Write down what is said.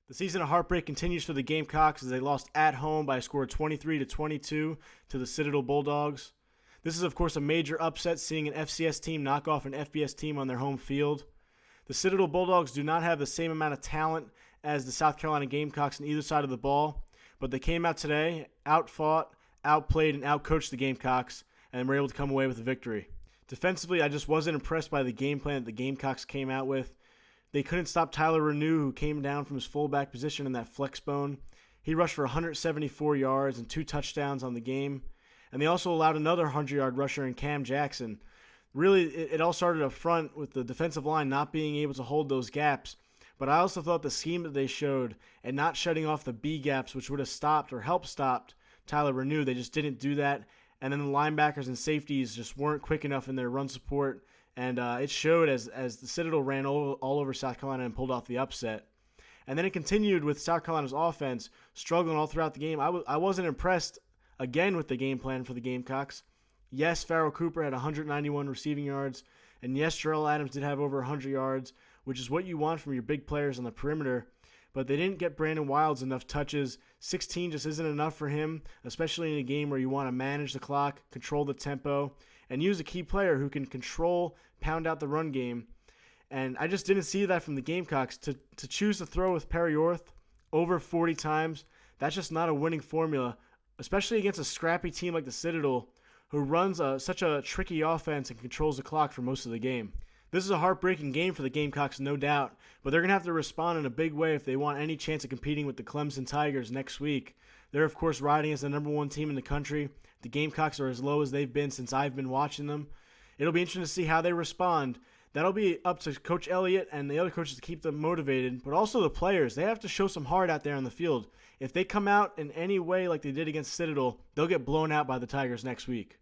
The season of heartbreak continues for the Gamecocks as they lost at home by a score of 23-22 to the Citadel Bulldogs. This is, of course, a major upset, seeing an FCS team knock off an FBS team on their home field. The Citadel Bulldogs do not have the same amount of talent as the South Carolina Gamecocks on either side of the ball, but they came out today, outfought, outplayed, and outcoached the Gamecocks, and were able to come away with a victory. Defensively, I just wasn't impressed by the game plan that the Gamecocks came out with. They couldn't stop Tyler Renew, who came down from his fullback position in that flex bone. He rushed for 174 yards and 2 touchdowns on the game. And they also allowed another 100-yard rusher in Cam Jackson. Really, it all started up front with the defensive line not being able to hold those gaps. But I also thought the scheme that they showed and not shutting off the B gaps, which would have stopped or helped stop Tyler Renew, they just didn't do that. And then the linebackers and safeties just weren't quick enough in their run support. And it showed as the Citadel ran all over South Carolina and pulled off the upset. And then it continued with South Carolina's offense struggling all throughout the game. I wasn't impressed, again, with the game plan for the Gamecocks. Yes, Farrell Cooper had 191 receiving yards. And yes, Jarrell Adams did have over 100 yards, which is what you want from your big players on the perimeter. But they didn't get Brandon Wilds enough touches. 16 just isn't enough for him, especially in a game where you want to manage the clock, control the tempo, and use a key player who can control, pound out the run game. And I just didn't see that from the Gamecocks. To choose to throw with Perry Orth over 40 times, that's just not a winning formula, especially against a scrappy team like the Citadel, who runs such a tricky offense and controls the clock for most of the game. This is a heartbreaking game for the Gamecocks, no doubt, but they're going to have to respond in a big way if they want any chance of competing with the Clemson Tigers next week. They're, of course, riding as the number 1 team in the country. The Gamecocks are as low as they've been since I've been watching them. It'll be interesting to see how they respond. That'll be up to Coach Elliott and the other coaches to keep them motivated, but also the players. They have to show some heart out there on the field. If they come out in any way like they did against Citadel, they'll get blown out by the Tigers next week.